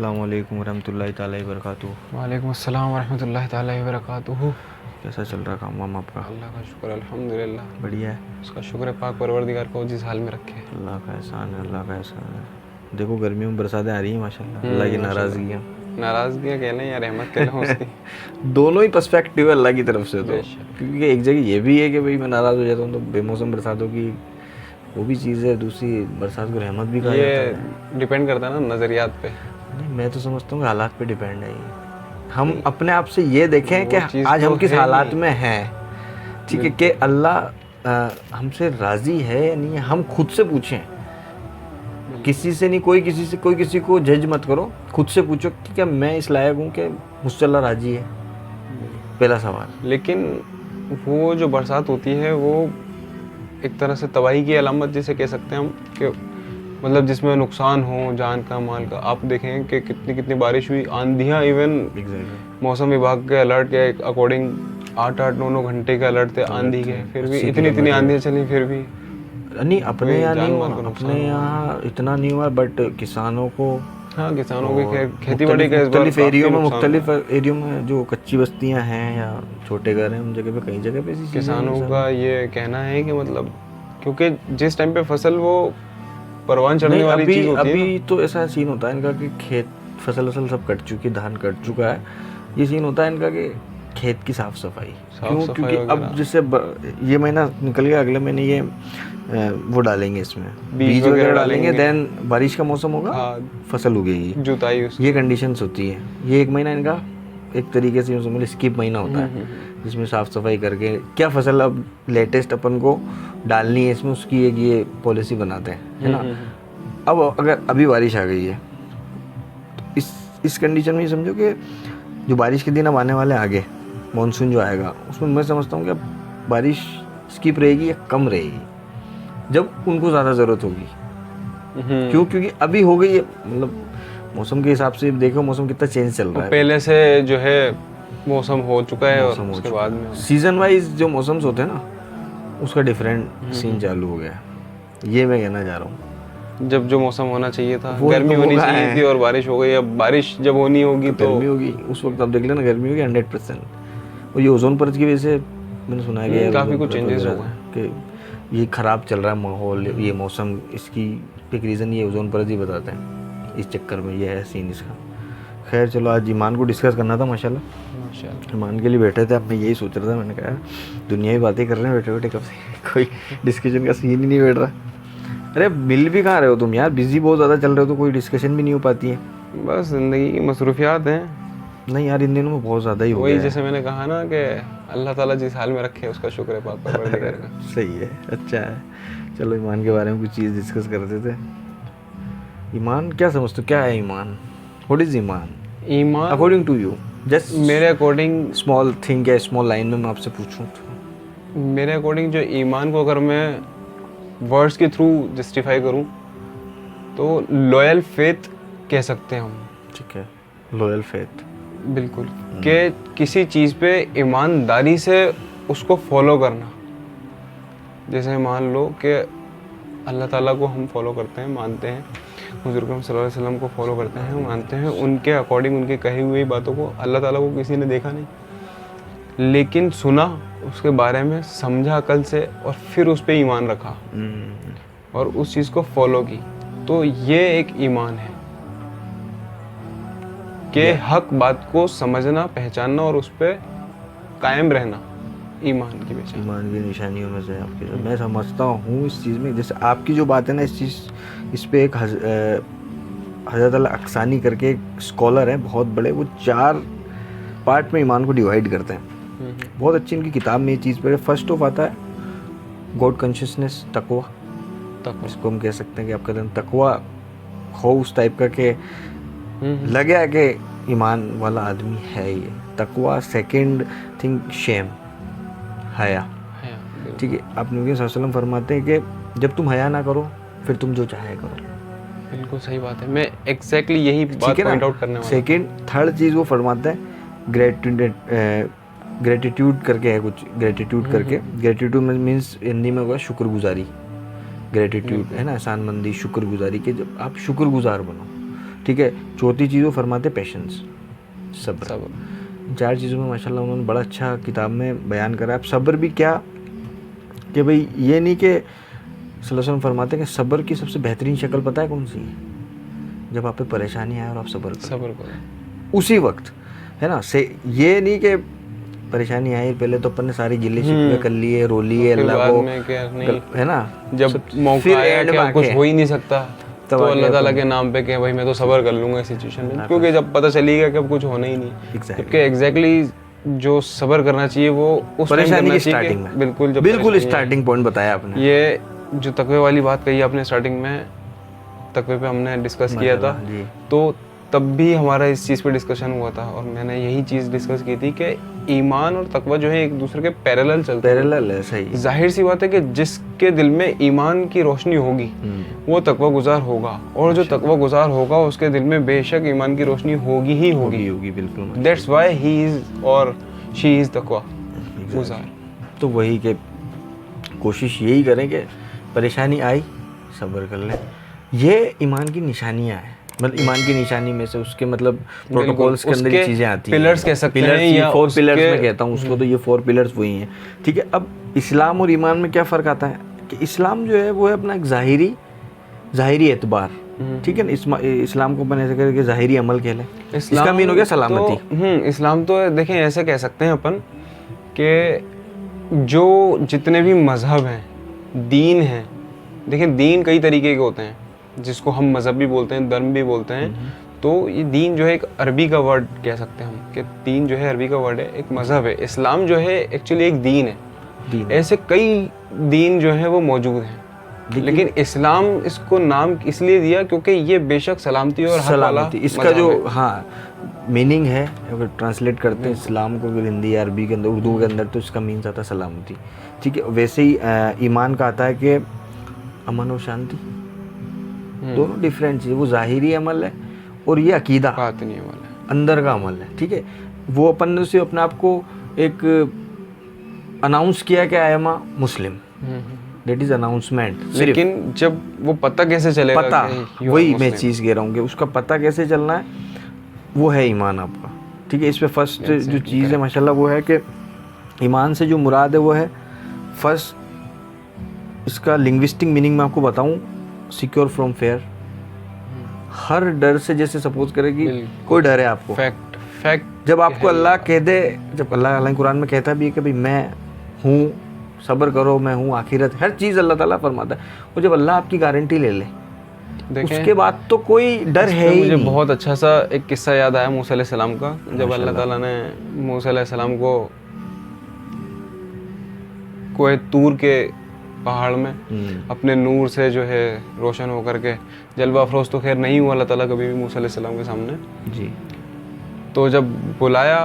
अस्सलाम वालेकुम रहमतुल्लाहि ताला वबरकातुहू। वालेकुम अस्सलाम वरहमतुल्लाहि ताला वबरकातुहू। कैसा चल रहा काम वाम आपका? अल्लाह का शुक्र अल्हम्दुलिल्लाह। बढ़िया है। उसका शुक्र है पाक परवरदिगार को जिस हाल में रखे। अल्लाह का एहसान है, अल्लाह का एहसान है। देखो गर्मियों में बरसातें आ रही हैं माशाल्लाह, अल्लाह की नाराज़गियाँ। नाराज़गियाँ कह लें या रहमत कह लें उसकी। दोनों ही पर्सपेक्टिव है अल्लाह की तरफ से तो। बेशक। क्योंकि एक जगह ये भी है कि भाई मैं नाराज़ हो जाता हूँ तो बेमौसम बरसातों की वो भी चीज़ है, दूसरी बरसात को रहमत भी कहा जाता है। ये डिपेंड करता है ना नज़रियात पे। नहीं, मैं तो समझता हूँ कि हालात पे डिपेंड है ये। हम अपने आप से ये देखें कि चीज़ आज तो हम किस है हालात ही। में हैं, ठीक है, कि अल्लाह हमसे राज़ी है या नहीं है, हम खुद से पूछें। किसी से नहीं, कोई किसी को जज मत करो, खुद से पूछो कि क्या मैं इस लायक हूँ कि मुझसे अल्लाह राज़ी है। पहला सवाल। लेकिन वो जो बरसात होती है वो एक तरह से तबाही की अलामत जिसे कह सकते हैं हम, कि मतलब जिसमें नुकसान हो जान का माल का। आप देखें कि कितनी कितनी बारिश हुई, आंधियाँ इवन मौसम विभाग के अलर्ट के अकॉर्डिंग 8-8 9-9 घंटे के अलर्ट थे आंधी के, फिर भी इतनी आंधियाँ चली फिर भी नहीं अपने यहाँ नहीं हुआ, को नुकसान अपने यहाँ इतना नहीं हुआ, बट किसानों को, हाँ किसानों की खेती बाड़ी का इस बार मुख्तलिफ एरियो में, नुकसान मुख्तलिफ एरियो में जो कच्ची बस्तियाँ हैं या छोटे घर हैं उन जगह पे, कई जगह पे इसी किसानों का ये कहना है कि मतलब क्योंकि जिस टाइम पे फसल वो परवान चढ़ने वाली चीज़ होती है अभी तो ऐसा सीन होता है इनका कि खेत फसल सब कट चुकी, धान कट चुका है। ये सीन होता है इनका कि खेत की साफ सफाई, क्यों? क्योंकि अब जैसे ये महीना निकल गया, अगले महीने ये वो डालेंगे, इसमें बीज वगैरह डालेंगे, देन बारिश का मौसम होगा, फसल उगेगी, जुताई, ये कंडीशंस होती है। ये एक महीना इनका एक तरीके से मतलब स्किप महीना होता है, जिसमें साफ सफाई करके क्या फसल अब लेटेस्ट अपन को डालनी है इसमें, उसकी एक ये पॉलिसी बनाते हैं, है ना। अब अगर अभी बारिश आ गई है तो इस कंडीशन में ये समझो कि जो बारिश के दिन अब आने वाले आगे मानसून जो आएगा उसमें मैं समझता हूँ कि बारिश स्किप रहेगी या कम रहेगी जब उनको ज़्यादा ज़रूरत होगी। क्यों? क्योंकि अभी हो गई है, मतलब मौसम के हिसाब से देखो मौसम कितना चेंज चल रहा है। पहले से जो है मौसम हो चुका है और उसके बाद में सीजन वाइज जो मौसम्स होते हैं ना उसका डिफरेंट सीन चालू हो गया है। ये मैं कहना चाह रहा हूँ, जब जो मौसम होना चाहिए था, गर्मी होनी चाहिए थी और बारिश हो गई। अब बारिश जब होनी होगी तो गर्मी होगी, उस वक्त आप देख लेना गर्मी होगी 100%। और ये ओजोन परत की वजह से मैंने सुना है कि काफ़ी कुछ चेंजेस हो गए कि ये ख़राब चल रहा है माहौल, ये मौसम, इसकी एक रीज़न ये ओजोन परत ही बताते हैं। इस चक्कर में ये है सीन इसका। खैर चलो, आज ईमान को डिस्कस करना था माशाल्लाह। ईमान के लिए बैठे थे, अब मैं यही सोच रहा था, मैंने कहा दुनिया की बातें कर रहे हैं बैठे बैठे, कब से कोई डिस्कशन का सीन ही नहीं बैठ रहा। अरे मिल भी कहाँ रहे हो तुम यार, बिजी बहुत ज़्यादा चल रहे हो तो कोई डिस्कशन भी नहीं हो पाती है। बस ज़िंदगी की मसरूफियात हैं। नहीं यार, इन दिनों में बहुत ज़्यादा ही हो गया है। जैसे मैंने कहा ना कि अल्लाह ताला जिस हाल में रखे उसका शुक्र है पाक परवरदिगार का। सही है, अच्छा है। चलो ईमान के बारे में कुछ चीज़ डिस्कस करते थे। ईमान क्या समझते हो, क्या है ईमान? व्हाट इज़ ईमान? ईमान अकॉर्डिंग टू यू, जस्ट मेरे अकॉर्डिंग स्मॉल थिंग या स्मॉल लाइन में मैं आपसे पूछूं तो मेरे अकॉर्डिंग जो ईमान को अगर मैं वर्ड्स के थ्रू जस्टिफाई करूं तो लॉयल फेथ कह सकते हैं हम। ठीक है, लॉयल फेथ, बिल्कुल, कि किसी चीज़ पे ईमानदारी से उसको फॉलो करना। जैसे मान लो कि अल्लाह ताला को हम फॉलो करते हैं, मानते हैं, हुज़ूर अकरम सल्लल्लाहु अलैहि वसल्लम को फॉलो करते हैं, मानते हैं, उनके अकॉर्डिंग उनके कही हुई बातों को। अल्लाह ताला को किसी ने देखा नहीं लेकिन सुना, उसके बारे में समझा अकल से और फिर उस पर ईमान रखा और उस चीज़ को फॉलो की, तो ये एक ईमान है कि हक बात को समझना, पहचानना और उस पर कायम रहना ईमान की पहचान, ईमान की निशानियों में से आपकी। मैं समझता हूँ इस चीज़ में, जैसे आपकी जो बात है ना, इस पे एक हज़रत अल अक्सानी करके एक स्कॉलर हैं बहुत बड़े, वो 4 पार्ट में ईमान को डिवाइड करते हैं। बहुत अच्छी इनकी किताब में ये चीज़ पर। फर्स्ट ऑफ आता है गॉड कॉन्शियसनेस, तकवा, इसको हम कह सकते हैं कि आपका तकवा हो उस टाइप का कि लगे कि ईमान वाला आदमी है ये, तकवा। सेकंड थिंग शेम, हया, ठीक है। आप नबी सल्लल्लाहु अलैहि वसल्लम फरमाते हैं कि जब तुम हया ना करो फिर तुम जो चाहे करो। बिल्कुल सही बात है, मैं एग्जैक्टली यही बात पॉइंट आउट करने वाला। सेकंड, थर्ड चीज़ वो फरमाते हैं ग्रेटिट्यूड करके है कुछ, ग्रेटिट्यूड करके, ग्रेटिट्यूड मीन्स हिंदी में होगा शुक्रगुजारी। ग्रेटिट्यूड है ना, एहसानमंदी, शुक्रगुजारी, के जब आप शुक्रगुजार बनो, ठीक है। चौथी चीज़ वो फरमाते पेशेंस, सब्र। 4 चीज़ों में माशाल्लाह उन्होंने बड़ा अच्छा किताब में बयान करा। अब सब्र भी क्या कि भाई ये नहीं कि सल्लल्लाहु अलैहि वसल्लम फरमाते हैं कि सब्र की सबसे बेहतरीन शक्ल पता है कौन सी है? जब आप पे परेशानी आए और आप सब्र करो उसी वक्त, है ना। से ये नहीं कि परेशानी आई पहले तो अपन ने सारी गिले शिकवे कर लिए, रो लिए अल्लाह को, है ना। जब मौका आया कि अब कुछ हो ही नहीं सकता तो अल्लाह ताला के नाम पे कि भाई मैं तो सब्र कर लूंगा इस सिचुएशन में, क्योंकि जब पता चलेगा कि अब कुछ होना ही नहीं, क्योंकि एग्जैक्टली जो सब्र करना चाहिए वो उस परेशानी की स्टार्टिंग में, बिल्कुल स्टार्टिंग पॉइंट बताया आपने। ये जो तकवे वाली बात कही आपने स्टार्टिंग में, तकवे पे हमने डिस्कस किया था, तो तब भी हमारा इस चीज़ पे डिस्कशन हुआ था और मैंने यही चीज़ डिस्कस की थी कि ईमान और तकवा जो है एक दूसरे के पैरेलल चलते हैं। पैरेलल है, सही। जाहिर सी बात है कि जिसके दिल में ईमान की रोशनी होगी वो तकवा गुजार होगा, और जो तकवा गुजार होगा उसके दिल में बेशक ईमान की रोशनी होगी ही होगी। बिल्कुल। दैट्स व्हाई ही इज और शी इज तकवा गुजार। तो वही के कोशिश यही करें कि परेशानी आई सब्र कर लें। ये ईमान की निशानियां हैं, मतलब ईमान की निशानी में से उसके मतलब प्रोटोकॉल्स के अंदर ये चीज़ें आती हैं, पिलर्स कह सकते हैं या 4 पिलर्स में कहता हूँ उसको, तो ये 4 पिलर्स वही हैं, ठीक है। अब इस्लाम और ईमान में क्या फ़र्क आता है कि इस्लाम जो है वो है अपना एक ज़ाहिरी एतबार, ठीक है ना। इस्लाम को अपन ऐसे करके ज़ाहिरी अमल कह लें, इसका मीन हो गया सलामती। इस्लाम तो देखें ऐसे कह सकते हैं अपन कि जो जितने भी मज़हब हैं, दीन हैं, देखें दीन कई तरीके के होते हैं, जिसको हम मज़हब भी बोलते हैं, धर्म भी बोलते हैं। तो ये दीन जो है एक अरबी का वर्ड कह सकते हैं हम कि दीन जो है अरबी का वर्ड है, एक मज़हब है। इस्लाम जो है एक्चुअली एक दीन है। ऐसे कई दीन जो है वो मौजूद हैं, लेकिन इस्लाम इसको नाम इसलिए दिया क्योंकि ये बेशक सलामती और हक वाला इसका जो मीनिंग है, अगर ट्रांसलेट करते हैं इस्लाम को हिंदी या अरबी के अंदर, उर्दू के अंदर, तो इसका मीन्स आता है सलामती, ठीक है। वैसे ही ईमान का आता है कि अमन और शांति, दोनों डिफरेंट चीज़। वो ज़ाहिरी अमल है और ये अकीदा बातिनी अमल है, अंदर का अमल है, ठीक है। वो अपन ने से अपने आप को एक अनाउंस किया कि I am a Muslim, that is announcement. लेकिन जब वो पता कैसे चलेगा, पता वही मैं चीज़ कह रहा हूँ कि उसका पता कैसे चलना है, वो है ईमान आपका, ठीक है। इस पे फर्स्ट जो चीज़ है माशाल्लाह वो है कि ईमान से जो मुराद है वो है, फर्स्ट इसका लिंग्विस्टिक मीनिंग मैं आपको बताऊँ, सिक्योर फ्रॉम फेयर। हर डर से, जैसे सपोज करें कि कोई डर है आपको, फैक्ट जब आपको अल्लाह कह दे, जब अल्लाह कुरान में कहता भी है कि भाई मैं हूँ, सब्र करो, मैं हूँ, आखिरत, हर चीज़ अल्लाह ताला फरमाता है। और जब अल्लाह आपकी गारंटी ले ले, उसके बाद तो कोई डर है ही नहीं। मुझे बहुत अच्छा सा एक किस्सा याद आया मूसा अलैहिस्सलाम का, जब अल्लाह ताला ने मूसा अलैहिस्सलाम को कोई तूर के पहाड़ में अपने नूर से जो है रोशन होकर के, जलवा अफरोज तो खैर नहीं हुआ अल्लाह ताला कभी भी मूसा अलैहिस्सलाम के सामने जी। तो जब बुलाया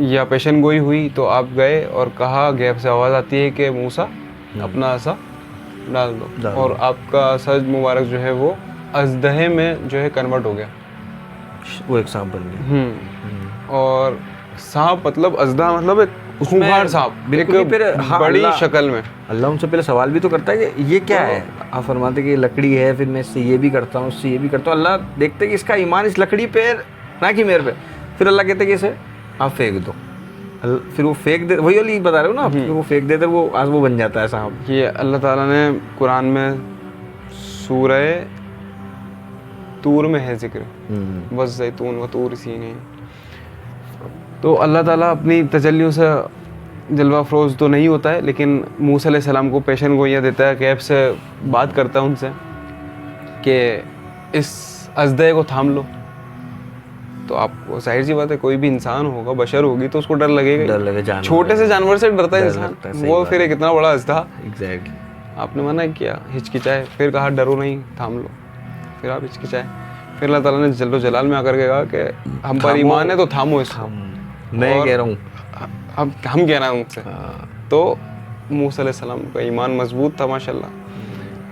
या पेशन गोई हुई तो आप गए और कहा, गैप से आवाज़ आती है कि मूसा अपना असा डाल दो, और आपका असा मुबारक जो है वो अजदहे में जो है कन्वर्ट हो गया, वो एक सांप बन गया। और सांप मतलब अजदा मतलब एक खूंखार सांप, एक बड़ी शक्ल में। अल्लाह उनसे पहले सवाल भी तो करता है कि ये क्या है, आप फरमाते कि ये लकड़ी है, फिर मैं इससे ये भी करता हूँ, इससे ये भी करता हूँ। अल्लाह देखते कि इसका ईमान इस लकड़ी पे ना कि मेरे पे, फिर अल्लाह कहते कि इसे आप फेंक दो, फिर वो फेंक दे, वही वाली बता रहे हो ना आप, वो फेंक देते वो आज वो बन जाता है सांप। ये अल्लाह ताला ने कुरान में सूरह तूर में है जिक्र, बस जैतून व तूर सीनीन। तो अल्लाह ताला अपनी तजल्लियों से जलवा अफरोज तो नहीं होता है, लेकिन मूसा अलैहिस्सलाम को पेशन गोइयाँ देता है, कैब से बात करता है उनसे कि इस अजदे को थाम लो। तो आपको जाहिर सी बात है, कोई भी इंसान होगा, बशर होगी, तो उसको डर लगेगा, छोटे से जानवर से डरता है इंसान, वो फिर एक इतना बड़ा अजदा। एग्जैक्टली। आपने मना किया, हिचकिचाए, फिर कहा डरो नहीं, थाम लो, फिर आप हिचकिचाए, फिर अल्लाह ताला ने जल्लो जलाल में आकर के कहा कि हम पर ईमान है तो थामो इसको। मैं कह रहा हूँ, हम कह रहे हैं उनसे। तो मूसा अलैहिस्सलाम का ईमान मजबूत था माशाल्लाह,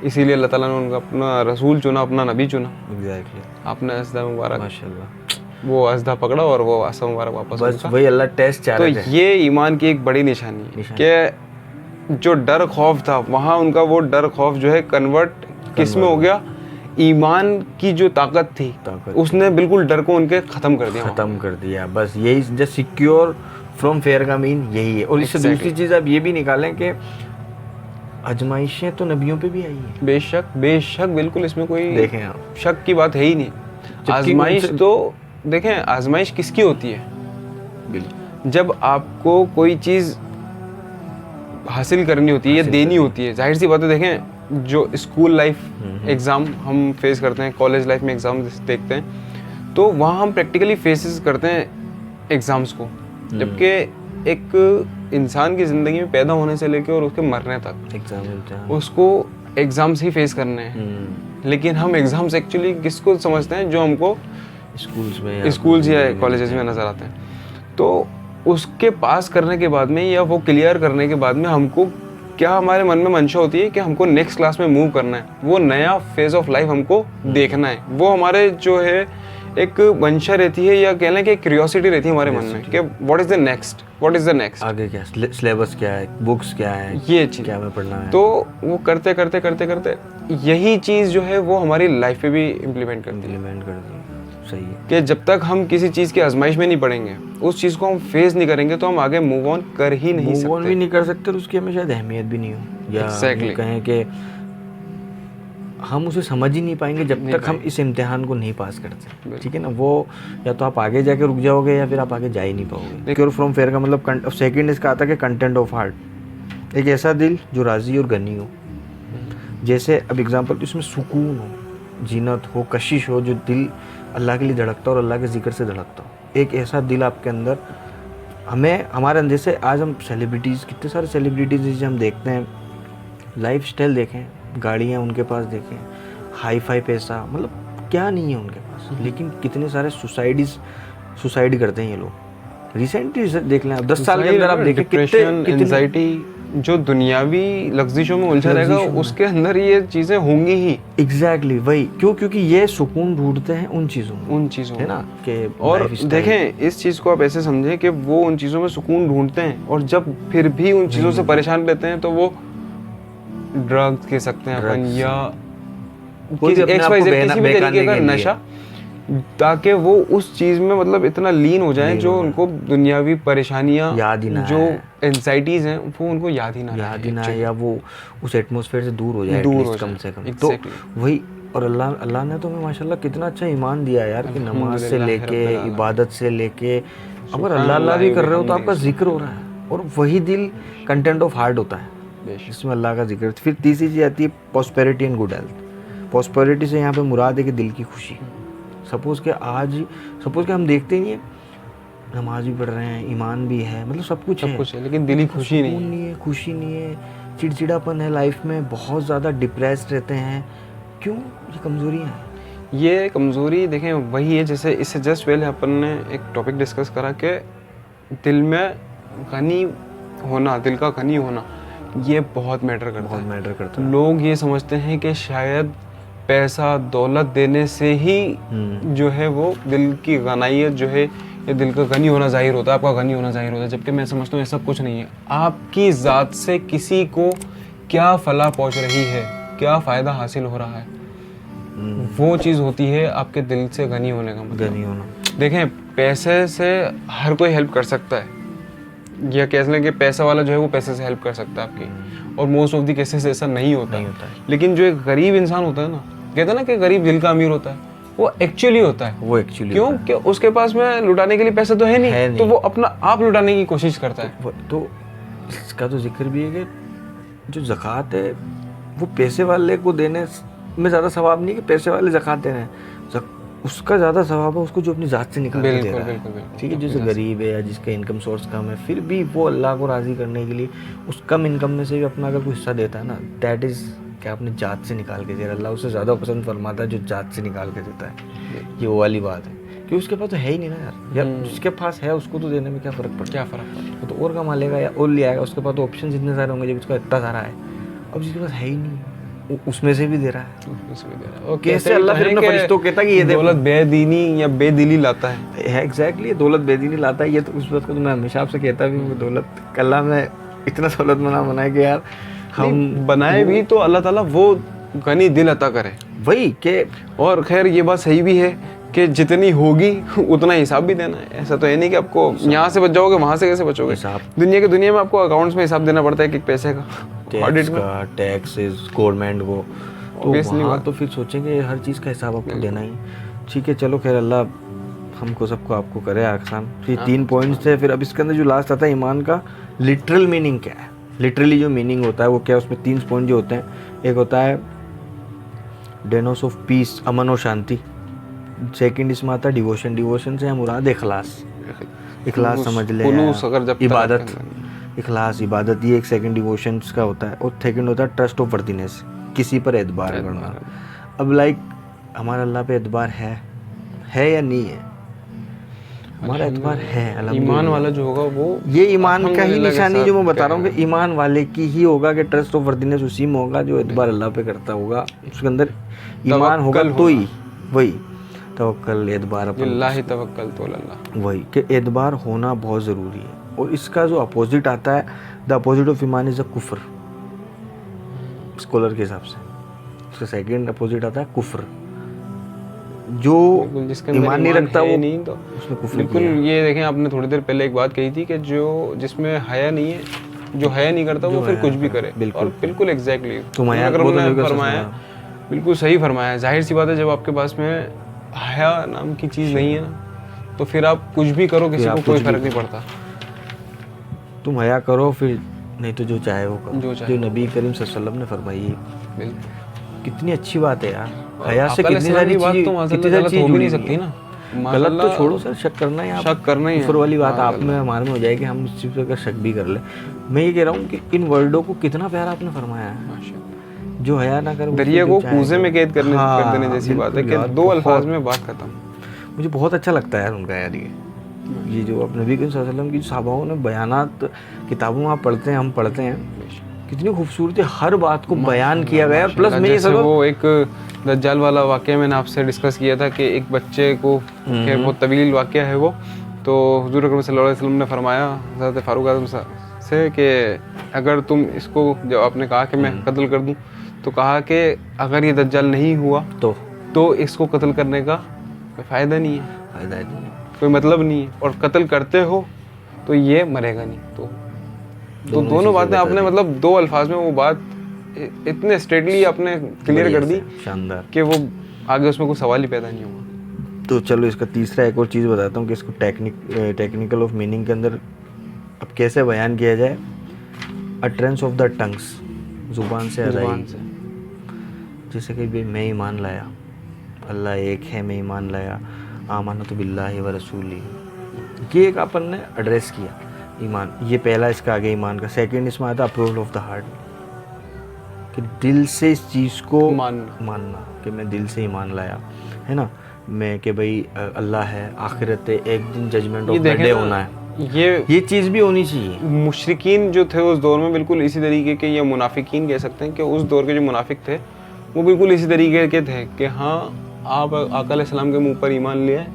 इसीलिए अल्लाह ताला ने उनका अपना रसूल चुना, अपना नबी चुना। एग्जैक्टली। आपने अज़दा मुबारक माशाल्लाह वो अज़दा पकड़ा और वो असा मुबारक वापस, बस वही अल्लाह टेस्ट चाह रहे थे। तो ये ईमान की एक बड़ी निशानी है कि जो डर खौफ था वहाँ, उनका वो डर खौफ जो है कन्वर्ट किस में हो गया, ईमान की जो ताकत थी उसने बिल्कुल डर को उनके ख़त्म कर दिया, ख़त्म कर दिया। बस यही जस्ट सिक्योर फ्रॉम फेयर का मीन यही है। और इससे दूसरी चीज़ आप ये भी निकालें कि आजमाइशें तो नबियों पे भी आई हैं। बेशक बेशक, बिल्कुल इसमें कोई देखें आप, शक की बात है ही नहीं। आजमाइश तो देखें, आजमाइश किसकी होती है? जब आपको कोई चीज़ हासिल करनी होती है या देनी होती है, जाहिर सी बात है। देखें, जो स्कूल लाइफ एग्ज़ाम हम फेस करते हैं, कॉलेज लाइफ में एग्ज़ाम देखते हैं, तो वहाँ हम प्रैक्टिकली फेसेस करते हैं एग्ज़ाम्स को, जबकि एक इंसान की ज़िंदगी में पैदा होने से लेकर और उसके मरने तक एग्जाम उसको एग्ज़ाम्स ही फेस करने हैं। लेकिन हम एग्ज़ाम्स एक्चुअली किसको समझते हैं? जो हमको स्कूल्स या कॉलेजेस में नज़र आते हैं। तो उसके पास करने के बाद में या वो क्लियर करने के बाद में हमको क्या हमारे मन में मंशा होती है कि हमको नेक्स्ट क्लास में मूव करना है, वो नया फेज ऑफ लाइफ हमको देखना है। वो हमारे जो है एक मंशा रहती है, या कह लें कि क्यूरियोसिटी रहती है हमारे मन में कि what is the next, what is the next, आगे क्या सिलेबस क्या है, बुक्स क्या है, ये चीज़ क्या हमें पढ़ना है। तो वो करते करते करते करते यही चीज़ जो है वो हमारी लाइफ पे भी इम्प्लीमेंट करती है। सही है कि जब तक हम किसी चीज़ की आजमाइश में नहीं पड़ेंगे, उस चीज़ को हम फेस नहीं करेंगे, तो हम आगे मूव ऑन कर ही नहीं सकते। मूव ऑन भी नहीं कर सकते और उसकी हमें शायद अहमियत भी नहीं हो, या कहें कि हम उसे समझ ही नहीं पाएंगे जब तक हम इस इम्तिहान को नहीं पास करते। ठीक है ना, वो या तो आप आगे जाके रुक जाओगे या फिर आप आगे जा ही नहीं पाओगे। क्योर फ्रॉम फेयर का मतलब सेकंड इसका आता है कि कंटेंट ऑफ हार्ट, एक ऐसा दिल जो राज़ी और गनी हो। जैसे अब एग्जांपल, इसमें सुकून हो, जीनत हो, कशिश हो, जो दिल अल्लाह के लिए धड़कता हो और अल्लाह के जिक्र से धड़कता हो। एक ऐसा दिल आपके अंदर, हमें हमारे अंदर से आज हम सेलिब्रिटीज़, कितने सारे सेलिब्रिटीज़ जिसे हम देखते हैं, लाइफस्टाइल देखें, गाड़ियाँ उनके पास देखें, हाई फाई पैसा, मतलब क्या नहीं है उनके पास, लेकिन कितने सारे सुसाइड करते हैं ये लोग। रिसेंटली देख लें, 10 साल के अंदर आप देखें कितने एंजाइटी, जो दुनियावी लफ्ज़िशों में उलझा रहेगा उसके अंदर ये चीज़ें होंगी ही। एग्जैक्टली वही, क्योंकि ये सुकून ढूंढते हैं उन चीज़ों है ना कि। और देखें, इस चीज़ को आप ऐसे समझें कि वो उन चीज़ों में सुकून ढूंढते हैं, और जब फिर भी उन चीज़ों से परेशान रहते हैं तो वो ड्रग्स कह सकते हैं अपन, या किसी भी तरीके का नशा, ताकि वो उस चीज़ में मतलब इतना लीन हो जाए जो उनको दुनियावी परेशानियाँ, जो एंजाइटीज़ हैं, वो उनको याद ही ना आए, या वो उस एटमॉस्फेयर से दूर हो जाए कम से कम। तो वही, और अल्लाह ने तो हमें माशाल्लाह कितना अच्छा ईमान दिया यार, कि नमाज से लेके, इबादत से लेके, अगर अल्लाह भी कर रहे हो तो आपका जिक्र हो रहा है, और वही दिल कंटेंट ऑफ हार्ट होता है, इसमें अल्लाह का जिक्र। फिर तीसरी चीज़ आती है prosperity and good health. Prosperity से यहाँ पे मुराद है कि दिल की खुशी। सपोज़ कि हम देखते नहीं है, नमाज भी पढ़ रहे हैं, ईमान भी है, मतलब सब कुछ है, लेकिन दिली खुशी नहीं है, चिड़चिड़ापन है लाइफ में, बहुत ज़्यादा डिप्रेस्ड रहते हैं। क्यों? ये कमज़ोरियाँ हैं। ये कमज़ोरी देखें वही है, जैसे इससे जस्ट पहले अपन ने एक टॉपिक डिस्कस करा कि दिल में गनी होना, दिल का गनी होना, ये बहुत मैटर करता है। लोग ये समझते हैं कि शायद पैसा दौलत देने से ही जो है वो दिल की गनाइयत जो है, ये दिल का गनी होना जाहिर होता है, आपका गनी होना जाहिर होता है, जबकि मैं समझता हूँ ऐसा कुछ नहीं है। आपकी ज़ात से किसी को क्या फलाह पहुँच रही है, क्या फ़ायदा हासिल हो रहा है, वो चीज़ होती है आपके दिल से गनी होने का मतलब। गनी होना, देखें, पैसे से हर कोई हेल्प कर सकता है, या कह लें कि पैसा वाला जो है वो पैसे से हेल्प कर सकता है आपकी, और मोस्ट ऑफ दी केसेस ऐसा नहीं होता है। लेकिन जो एक गरीब इंसान होता है ना, कहते हैं ना कि गरीब दिल का अमीर होता है, वो एक्चुअली होता है। क्यों? कि उसके पास में लुटाने के लिए पैसा तो है नहीं, तो वो अपना आप लुटाने की कोशिश करता है। तो इसका तो जिक्र भी है कि जो ज़कात है वो पैसे वाले को देने में ज़्यादा सवाब नहीं कि पैसे वाले ज़कात दे रहे हैं, उसका ज़्यादा सवाब है उसको जो अपनी ज़ात से निकाल के दे रहा है। ठीक है, जैसे गरीब है या जिसका इनकम सोर्स कम है, फिर भी वो अल्लाह को राज़ी करने के लिए उस कम इनकम में से भी अपना अगर कोई हिस्सा देता है ना, दैट इज़ क्या अपनी जात से निकाल के दे रहा है। अल्लाह उससे ज़्यादा पसंद फरमाता है जो जात से निकाल के देता है। ये वो वाली बात है, क्योंकि उसके पास तो है ही नहीं ना यार, जिसके पास है उसको तो देने में क्या फ़र्क पड़ता है, तो और कमा लेगा या और ले आएगा, उसके पास तो ऑप्शन इतने सारे होंगे, जब उसका इतना सारा है। अब जिसके पास है ही नहीं, उसमें से भी दे रहा है, और कैसे अल्लाह फिर अपने फरिश्तों को कहता है कि ये दौलत बेदीनी या बेदिली लाता है। एग्जैक्टली, दौलत बेदीनी लाता है। ये तो उस बात को तो मैं हमेशा आपसे कहता भी हूँ, दौलत अल्लाह में इतना दौलत मना बनाए कि यार हम बनाए भी तो अल्लाह ताला वो गनी दिल अता करे। वही के और खैर ये बात सही भी है कि जितनी होगी उतना हिसाब भी देना है। ऐसा तो है नहीं कि आपको यहाँ से बच जाओगे वहाँ से कैसे बचोगे। दुनिया में आपको अकाउंट्स में हिसाब देना पड़ता है एक पैसे का, ऑडिट का, टैक्सेस गवर्नमेंट को, तो वहाँ तो फिर सोचेंगे हर चीज़ का हिसाब आपको देना ही। ठीक है चलो खैर अल्लाह हमको सबको आपको करे आसान। फिर 3 पॉइंट्स थे। फिर अब इसके अंदर जो लास्ट आता है ईमान का लिटरल मीनिंग क्या है, लिटरली जो मीनिंग होता है वो क्या है, उसमें 3 पॉइंट जो होते हैं। एक होता है डेनोस ऑफ पीस, अमन और शांति। सेकंड इसमें आता है डिवोशन, डिवोशन से हम मुराद इखलास, इखलास समझ ले, इबादत, इखलास इबादत, ये एक सेकंड डिवोशंस का होता है। और सेकंड होता है ट्रस्ट ऑफ वर्दीनेस, किसी पर एतबार करना। अब लाइक हमारा अल्लाह पे एतबार है या नहीं है? हमारा एतबार है। ईमान वाला जो होगा वो ये ईमान का ही निशानी जो मैं बता रहा हूँ कि ईमान वाले की ही होगा कि ट्रस्ट ऑफ वर्दीनेस उसी में होगा जो एतबार अल्लाह पे करता होगा। उसके अंदर ईमान होगा तो ही वही तवक्कल एतबार अल्लाह तवक्कल तो अल्लाह, वही कि एतबार होना बहुत ज़रूरी है। और इसका जो अपोजिट आता है, द अपोजिट ऑफ ईमान इज़ अ कुफ्र, स्कॉलर के हिसाब से उसका सेकंड अपोजिट आता है कुफ्र। जो ईमान नहीं रखता वो नहीं तो उसमें कुफ्र। बिल्कुल ये देखें आपने थोड़ी देर पहले एक बात कही थी कि जो जिसमें हया नहीं है, जो हया नहीं करता वो फिर कुछ भी करे। बिल्कुल बिल्कुल एग्जैक्टली तुम फरमाया, बिल्कुल सही फरमाया। जाहिर सी बात है जब आपके पास में हया नाम की चीज़ नहीं है ना तो फिर आप कुछ भी करो किसी को कोई फर्क नहीं पड़ता। तुम हया करो फिर, नहीं तो जो चाहे वो करो, जो नबी करीम सल्लल्लाहु अलैहि वसल्लम ने फरमाई। कितनी अच्छी बात है यार, हया से कितनी सारी चीज़ हो नहीं सकती ना। गलत तो छोड़ो सर, शक करना है, शक करना ही कुफ्र वाली बात आप में हमारे में हो जाए कि हम इस चीज़ पर शक भी कर ले। मैं ये कह रहा हूँ कि इन वर्डों को कितना प्यारा आपने फरमाया है, जो हया ना करे दरिया को कूजे में कैद कर देने जैसी बात है कि 2 अल्फाज में बात खत्म। मुझे बहुत अच्छा लगता है यार उनका यार ये जो अब नबी करीम सल्लल्लाहु अलैहि वसल्लम की सहाबाओं ने बयानात किताबों में आप पढ़ते हैं, हम पढ़ते हैं, कितनी खूबसूरती हर बात को बयान किया गया। प्लस में ये सब वो एक दज्जाल वाला वाक़या मैंने आपसे डिस्कस किया था कि एक बच्चे को, बहुत तवील वाक़या है वो, तो हुज़ूर अकरम सल्लल्लाहु अलैहि वसल्लम ने फरमाया हज़रत फ़ारूक आज़म से कि अगर तुम इसको, जब आपने कहा कि मैं कत्ल कर दूं, तो कहा कि अगर ये दज्जाल नहीं हुआ तो इसको कत्ल करने का कोई फ़ायदा नहीं है, कोई मतलब नहीं है, और कत्ल करते हो तो ये मरेगा नहीं। तो दोनों बातें आपने मतलब 2 अल्फाज में वो बात इतने स्ट्रेटली आपने क्लियर कर दी, शानदार, कि वो आगे उसमें कोई सवाल ही पैदा नहीं होगा। तो चलो इसका तीसरा एक और चीज़ बताता हूँ कि इसको टेक्निकल ऑफ मीनिंग के अंदर अब कैसे बयान किया जाए। अटरेंस ऑफ द टंग्स, ज़ुबान से अदाई। जैसे कि भाई मैं ईमान लाया, अल्लाह एक है, मैं ईमान लाया, आमानतु बिल्लाहि व रसूली, ये एक अपन ने एड्रेस किया ईमान। ये पहला इसका आगे ईमान का। सेकंड इसमें आता अप्रूवल ऑफ द हार्ट, कि दिल से इस चीज़ को मानना कि मैं दिल से ईमान लाया है ना, मैं कि भाई अल्लाह है, आखिरत है, एक दिन जजमेंट ऑफ द डे होना है, ये चीज़ भी होनी चाहिए। मुशरिकीन जो थे उस दौर में बिल्कुल इसी तरीके के, या मुनाफिकीन कह सकते हैं कि उस दौर के जो मुनाफिक थे वो बिल्कुल इसी तरीके के थे कि हाँ आप आका अलैहिस्सलाम के मुंह पर ईमान लिया है,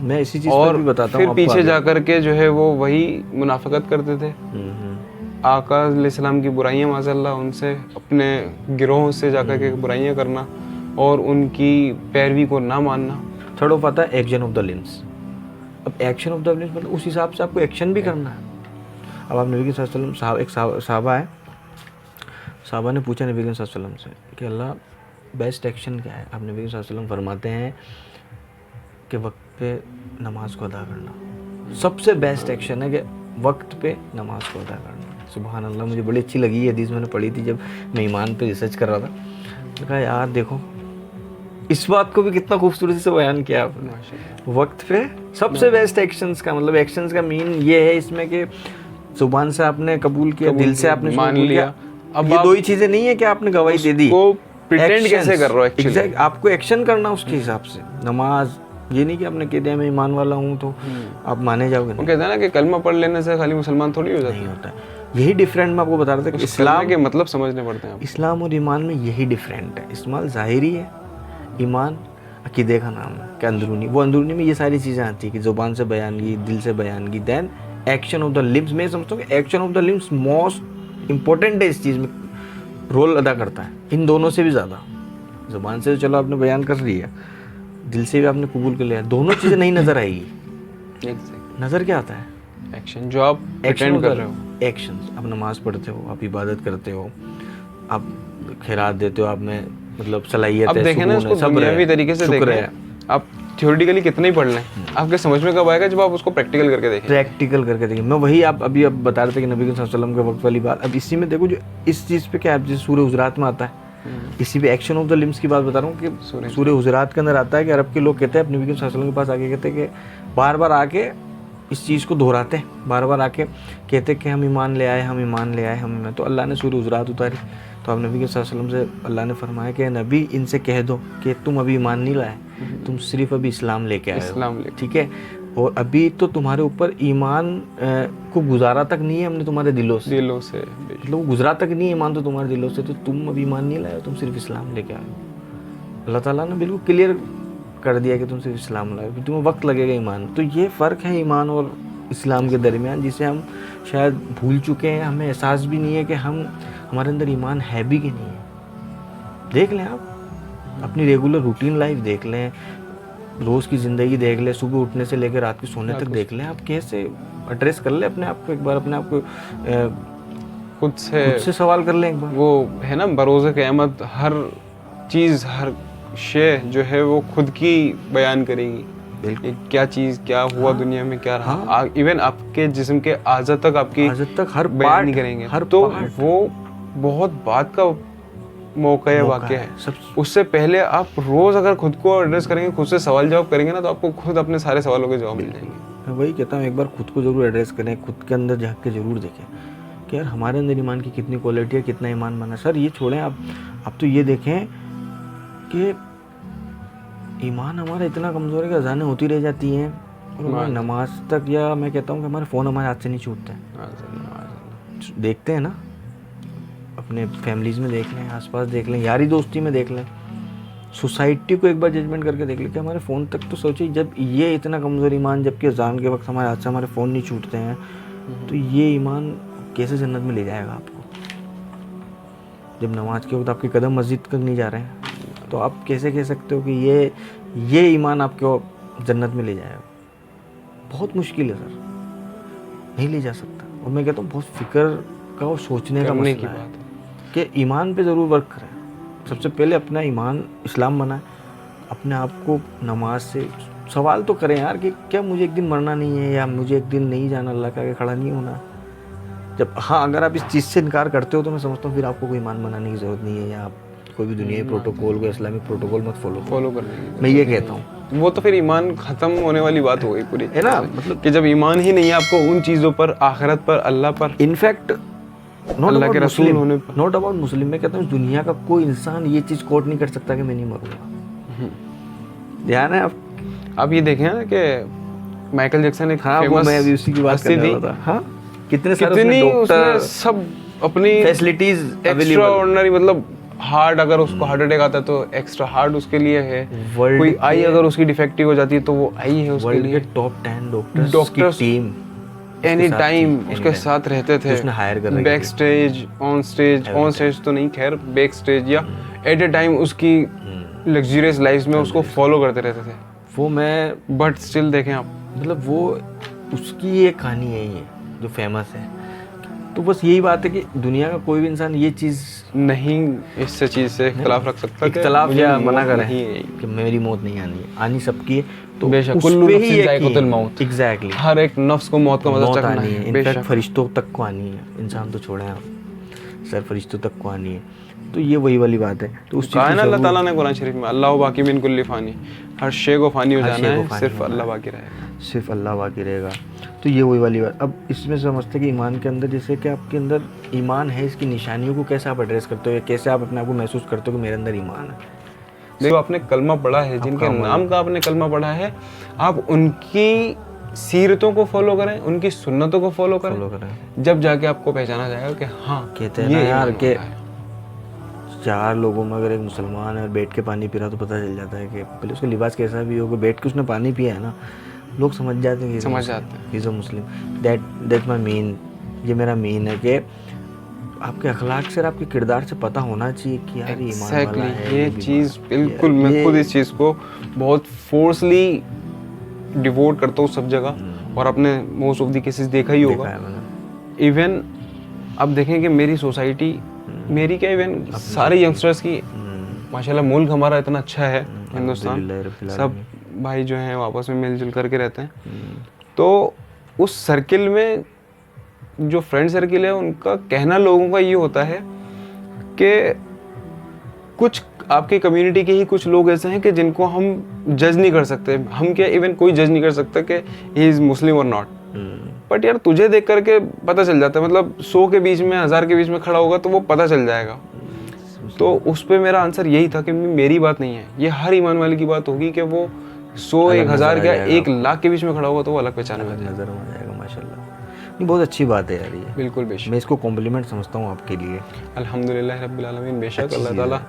मैं इसी चीज़ पर भी बताता हूँ। फिर पीछे जाकर के जो है वो वही मुनाफिकत करते थे, आका अलैहिस्सलाम की बुराइयाँ माज़अल्लाह उनसे, अपने गिरोहों से जाकर के बुराइयाँ करना और उनकी पैरवी को ना मानना। थर्ड ऑफ आता है एक्शन ऑफ द लिम्स। अब एक्शन ऑफ द लिम्स मतलब उस हिसाब से आपको एक्शन भी करना है। अब आप नबी सल्लल्लाहु अलैहि वसल्लम, एक साहबा है, साहबा ने पूछा नबी सल्लल्लाहु अलैहि वसल्लम से कि अल्लाह बेस्ट एक्शन क्या है। आप नबी सल्लल्लाहु अलैहि वसल्लम फरमाते हैं कि वक्त पे नमाज को अदा करना सबसे बेस्ट एक्शन है, कि वक्त पे नमाज को अदा करना। सुभान अल्लाह, मुझे बड़ी अच्छी लगी ये हदीस, मैंने पढ़ी थी जब मैं ईमान पे रिसर्च कर रहा था। तो कहा यार देखो इस बात को भी कितना खूबसूरती से बयान किया आपने, वक्त पे सबसे बेस्ट एक्शंस का मतलब एक्शंस का मीन ये है इसमें कि जुबान से आपने कबूल किया, दिल से आपने मान लिया। अब ये 2 ही चीज़ें नहीं है कि आपने गवाही दे दी, प्रिटेंड कैसे कर रहे हो एक्चुअली। एग्जैक्ट, आपको एक्शन करना उसके हिसाब से। नमाज ये नहीं कि आपने कह दिया मैं ईमान वाला हूँ तो आप माने जाओगे। वो कहते हैं ना कि कलमा पढ़ लेने से खाली मुसलमान थोड़ी हो जाता नहीं होता है। यही डिफरेंट मैं आपको बता रहा था कि इस्लाम के मतलब समझने पड़ते हैं। इस्लाम और ईमान में यही डिफरेंट है। इस्लाम ज़ाहिरी है, ईमान अकीदे का नाम है कि अंदरूनी, वो अंदरूनी में ये सारी चीज़ें आती है कि ज़ुबान से बयानगी, दिल से बयानगी। Then action of the limbs, मैं समझता हूँ कि action of the limbs most important है इस चीज़ में। रोल अदा करता है, इन दोनों से भी ज़्यादा। ज़ुबान से तो चलो आपने बयान कर लिया, दिल से भी आपने कबूल कर लिया, दोनों चीज़ें नहीं नज़र आएगी। नज़र क्या आता है? एक्शन, जो आप प्रिटेंड कर रहे हो। एक्शंस, आप नमाज पढ़ते हो, आप इबादत करते हो, आप खैरात देते हो, आप में मतलब सलाहियत अब है, देखें ना इसको दुनियावी तरीके से देखें, आप थ्योरेटिकली कितना ही पढ़ लें, आपके समझ में कब आएगा जब आप उसको प्रैक्टिकल करके देखें। प्रैक्टिकल करके देखें। मैं वही आप अभी अब बता रहे थे कि नबी के वसल्लम के वक्त वाली बात। अब इसी में देखो जो इस चीज़ पे क्या है, जैसे सूरह हुजरात में आता है, इसी पे एक्शन ऑफ द लिम्स की बात बता रहा हूँ कि सूरह हुजरात के अंदर आता है कि अरब के लोग कहते हैं अपने नबी के वसल्लम के पास आके कहते हैं कि बार बार आके इस चीज़ को दोहराते हैं, बार बार आके कहते कि हम ईमान ले आए, हम ईमान ले आए, हम ईमान। तो अल्लाह ने सूरह हुजरात उतारी, तो अब नबी के वसल्लम से अल्लाह ने फरमाया कि नबी इनसे कह दो कि तुम अभी ईमान नहीं लाए, तुम सिर्फ अभी इस्लाम लेके आए हो, ठीक है, और अभी तो तुम्हारे ऊपर ईमान को गुजारा तक नहीं है हमने तुम्हारे दिलों से मतलब गुजरा तक नहीं है ईमान तो तुम्हारे दिलों से, तो तुम अभी ईमान नहीं लाए, तुम सिर्फ इस्लाम लेके आए हो। अल्लाह ताला ने बिल्कुल क्लियर कर दिया कि तुम सिर्फ इस्लाम लाए, तुम्हें वक्त लगेगा ईमान। तो ये फ़र्क है ईमान और इस्लाम के दरमियान, जिसे हम शायद भूल चुके हैं, हमें एहसास भी नहीं है कि हमारे अंदर ईमान है भी कि नहीं है। देख लें आप अपनी रेगुलर रूटीन लाइफ देख लें, रोज़ की ज़िंदगी देख लें, सुबह उठने से लेकर रात के सोने तक देख लें, आप कैसे एड्रेस कर लें अपने आप को, एक बार अपने आप को खुद से सवाल कर लें एक बार। वो है ना बरोज़े क़यामत हर चीज़, हर शे जो है वो खुद की बयान करेगी, क्या चीज़ क्या हुआ दुनिया में, क्या रहा, इवन आपके जिस्म के आज़ा तक हर बयान नहीं करेंगे, तो वो बहुत बात का मौका है, वाक़या है। उससे पहले आप रोज़ अगर खुद को एड्रेस करेंगे, खुद से सवाल जवाब करेंगे ना, तो आपको खुद अपने सारे सवालों के जवाब मिल जाएंगे। मैं वही कहता हूँ, एक बार खुद को ज़रूर एड्रेस करें, खुद के अंदर झाँक के ज़रूर देखें कि यार हमारे अंदर ईमान की कितनी क्वालिटी है, कितना ईमान बना। सर ये छोड़ें, आप तो ये देखें कि ईमान हमारा इतना कमज़ोर है कि अज़ानें होती रह जाती हैं और हमारी नमाज तक, या मैं कहता हूँ कि हमारे फ़ोन हमारे हाथ से नहीं छूटते हैं। देखते हैं ना, अपने फैमिलीज़ में देख लें, आसपास देख लें, यारी दोस्ती में देख लें, सोसाइटी को एक बार जजमेंट करके देख लें कि हमारे फ़ोन तक, तो सोचिए जब ये इतना कमज़ोर ईमान, जबकि अज़ान के वक्त हमारे हाथ से हमारे फ़ोन नहीं छूटते हैं, तो ये ईमान कैसे जन्नत में ले जाएगा आपको? जब नमाज के वक्त आपके कदम मस्जिद तक नहीं जा रहे हैं, तो आप कैसे कह सकते हो कि ये ईमान आपको जन्नत में ले जाएगा? बहुत मुश्किल है सर, नहीं ले जा सकता। और मैं कहता हूँ बहुत फिक्र का और सोचने का मसला है कि ईमान पे ज़रूर वर्क करें। सबसे पहले अपना ईमान इस्लाम बनाएं, अपने आप को नमाज से सवाल तो करें यार कि क्या मुझे एक दिन मरना नहीं है, या मुझे एक दिन नहीं जाना, अल्लाह के आगे खड़ा नहीं होना। जब अगर आप इस चीज़ से इनकार करते हो, तो मैं समझता हूँ फिर आपको कोई ईमान बनाने की ज़रूरत नहीं है, या आप कोई भी दुनियाई प्रोटोकॉल, कोई इस्लामिक प्रोटोकॉल मत फॉलो करने। मैं ये कहता हूँ, वो तो फिर ईमान ख़त्म होने वाली बात हो गई पूरी, है ना, मतलब कि जब ईमान ही नहीं है आपको उन चीज़ों पर, आखिरत पर, अल्लाह पर, इनफैक्ट अल्लाह के रसूल होने पर, नॉट अबाउट मुस्लिम, मैं कहता हूँ दुनिया का कोई इंसान ये चीज़ कोट नहीं कर सकता कि मैं नहीं मरूंगा। ध्यान है आप ये देखें ना कि माइकल जैक्सन एक फेमस, मैं अभी उसी की बात कर रहा था, हाँ, कितने डॉक्टर, सब अपनी फैसिलिटीज एक्स्ट्राऑर्डिनरी, मतलब हार्ट, अगर उसको हार्ट अटैक आता है तो एक्स्ट्रा हार्ट उसके लिए है, कोई आई अगर उसकी डिफेक्टिव हो जाती है तो वो आई है उसके लिए। टॉप 10 डॉक्टर्स की टीम एनी टाइम उसके साथ रहते थे, उसने हायर कर रखी, बैक स्टेज, ऑन स्टेज तो नहीं, खैर बैक स्टेज, या एट ए टाइम उसकी लग्जरियस लाइफ में उसको फॉलो करते रहते थे वो। मैं बट स्टिल देखें आप, मतलब वो उसकी ये कहानी है ये जो फेमस है। तो बस यही बात है कि दुनिया का कोई भी इंसान ये चीज़ नहीं इस चीज़ से इख्तलाफ रख सकता, इख्तलाफ या मना करे कि मेरी मौत नहीं आनी सबकी है, तो बेशक कुल्लू नफ्सिन ज़ाइक़तुल मौत, एग्जैक्टली, हर एक नफ्स को मौत का मज़ा चखना है। इनफैक्ट फरिश्तों तक को आनी है, इंसान तो छोड़े आप सर, फरिश्तों तक को आनी है। तो ये वही वाली बात है। तो उस कहा है ना अल्लाह ताला ने कुरान शरीफ में, अल्लाह बाकी मिन कुल्ली फ़ानी, हर शे को फ़ानी हो जाना है, सिर्फ अल्लाह बाकी रहेगा, सिर्फ अल्लाह बाकी रहेगा। तो ये वही वाली बात। अब इसमें समझते कि ईमान के अंदर, जैसे कि आपके अंदर ईमान है, इसकी निशानियों को कैसे आप एड्रेस करते हो, कैसे आप अपने आप को महसूस करते हो कि मेरे अंदर ईमान है। देखो आपने कलमा पढ़ा है, जिनके नाम का आपने कलमा पढ़ा है, आप उनकी सीरतों को फॉलो करें, उनकी सुन्नतों को फॉलो करें, जब जाके आपको पहचाना जाएगा कि हाँ, कहते हैं ना यार कि 4 लोगों में अगर एक मुसलमान है और बैठ के पानी पी रहा तो पता चल जाता है कि पहले उसका लिबास कैसा भी होगा, बैठ के उसने पानी पिया है ना, लोग समझ जाते हैं, समझ जाते हैं he is a Muslim. That my mean, ये मेरा मीन है कि आपके अखलाक से और आपके किरदार से पता होना चाहिए कि यार ये ईमान वाला है। ये चीज़ बिल्कुल, मैं खुद इस चीज़ को बहुत फोर्सली डिवोट करता हूँ सब जगह, और अपने मोस्ट ऑफ द केसेस देखा ही होगा। इवन अब देखें कि मेरी सोसाइटी, मेरी क्या, इवन सारे यंगस्टर्स की माशाल्लाह, मुल्क हमारा इतना अच्छा है हिंदुस्तान, सब भाई जो हैं आपस में मिलजुल करके रहते हैं। तो उस सर्किल में जो फ्रेंड सर्किल है, उनका कहना लोगों का ये होता है कि कुछ आपकी कम्युनिटी के ही कुछ लोग ऐसे हैं कि जिनको हम जज नहीं कर सकते, हम क्या, इवन कोई जज नहीं कर सकता कि ही इज़ मुस्लिम और नॉट। बट यार तुझे देख करके पता चल जाता है, मतलब 100 के बीच में, 1000 के बीच में खड़ा होगा तो वो पता चल जाएगा। तो उस पे मेरा आंसर यही था कि मेरी बात नहीं है, ये हर ईमान वाले की बात होगी कि वो 100, 1000 क्या 1 लाख के बीच में खड़ा होगा तो वो अलग पहचान में नजर आ जाएगा। माशाल्लाह, ये बहुत अच्छी बात है यार ये। बिल्कुल बेशक, मैं इसको कॉम्प्लीमेंट समझता हूँ आपके लिए। अल्हम्दुलिल्लाह रब्बिल आलमीन। बेशक अल्लाह ताला